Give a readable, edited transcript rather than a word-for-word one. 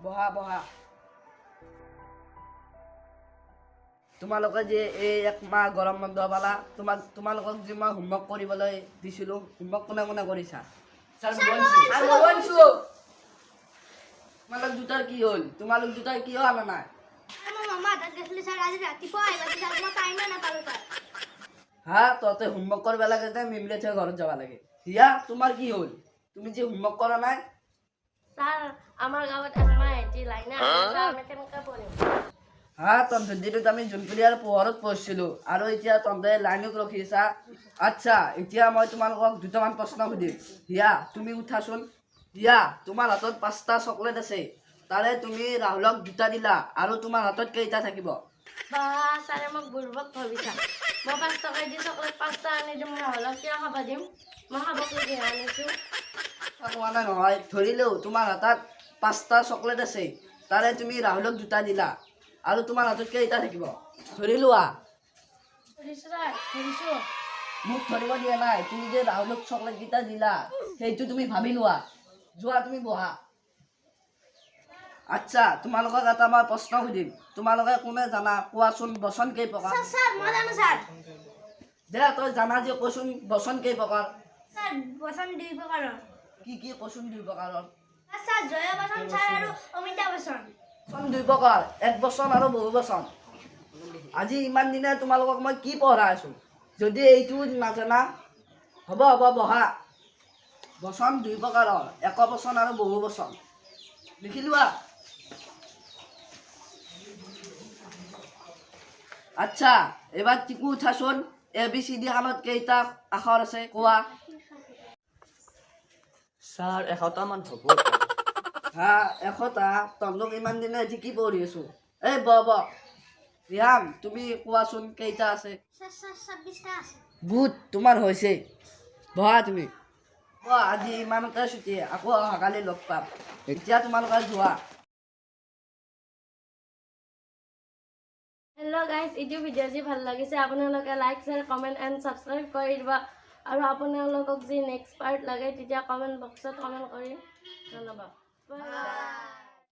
বহা বহা তোমালোকে যে এই এক মাহ গৰম বন্ধ পালা তোমালোকক যে মই হোমৱৰ্ক কৰিবলৈ দিছিলোঁ হোমৱৰ্ক কোনে কোনে কৰিছা তোমালোক দুটাৰ কি হ'ল তোমালোক দুটাৰ কিয় অনা নাই হা তহঁতে হোমৱৰ্ক কৰিব লাগে যে মিমিলে থৈ ঘৰত যাব লাগে হিয়া তোমাৰ কি হ'ল তুমি যে হোমৱৰ্ক কৰা নাই স্যাৰ আমাৰ গাঁৱত একমাহ এটি লাইনে স্যাৰ আমি কেনেকৈ পঢ়িম হা তহঁতে যিটো আমি জোনপুৰীয়াৰ পোহৰত পঢ়িছিলোঁ আৰু এতিয়া তহঁতে লাইনত ৰখিছা আচ্ছা এতিয়া মই তোমালোকক দুটামান প্ৰশ্ন সুধিম হিয়া তুমি উঠাচোন হিয়া তোমাৰ হাতত 5টা চকলেট আছে তাৰে তুমি ৰাহুলক 2টা দিলা আৰু তোমাৰ হাতত কেইটা থাকিব বা স্যাৰে মোক বুৰ্বক ভাবিছা মই 5 টকা দি চকলেট 5টা আনি দিম ৰাহুলক কিয় খাব দিম মই খাবক লাগি আনিছোঁ কোৱা নাই নহয় ধৰিলেও তোমাৰ হাতত 5টা চকলেট আছে তাৰে তুমি ৰাহুলক 2টা দিলা আৰু তোমাৰ হাতত কেইটা থাকিব ধৰি লোৱা ধৰিছোঁ স্যাৰ ধৰিছোঁ মোক ধৰিব দিয়া নাই তুমি যে ৰাহুলক চকলেট কেইটা দিলা সেইটো তুমি ভাবি লোৱা যোৱা তুমি বহা আচ্ছা তোমালোকক এটা মই প্ৰশ্ন সুধিম তোমালোকে কোনে জানা কোৱাচোন বচন কেই প্ৰকাৰ স্যাৰ মই জানো স্যাৰ দে তই জানা যে কোৱাচোন বচন কেই প্ৰকাৰ স্যাৰ বচন 2 প্ৰকাৰৰ কি কোৱাচোন 2 প্ৰকাৰৰ স্যাৰ জয় বচন স্যাৰ আৰু অমিতা বচন বচন 2 প্ৰকাৰ এক বচন আৰু বহু বচন আজি ইমান দিনে তোমালোকক মই কি পঢ়াই আছো যদি এইটো নাজানা হ'ব বহা বচন 2 প্ৰকাৰৰ এক বচন আৰু বহু বচন লিখি লোৱা আচ্ছা এবাৰ টিকু উঠাচোন ABCD খানত কেইটা আখৰ আছে কোৱা স্যার 100টা মান হ'ব হা 100টা তহঁতক ইমান দিনে আজি কি পঢ়ি আছো এই ব ৰিয়াম তুমি কোৱাচোন কেইটা আছে স্যাৰ 26টা আছে গুড তোমাৰ হৈছে বহা তুমি আজি ইমানতে ছুটি আকৌ অহাকালি লগ পাম এতিয়া তোমালোকে যোৱা হেল্ল' গাইজ এইটো ভিডিঅ' যি ভাল লাগিছে আপোনালোকে like share comment and subscribe কৰি দিব আৰু আপোনালোকক যি নেক্সট পাৰ্ট লাগে তেতিয়া কমেণ্ট বক্সত কমেণ্ট কৰি জনাব বাই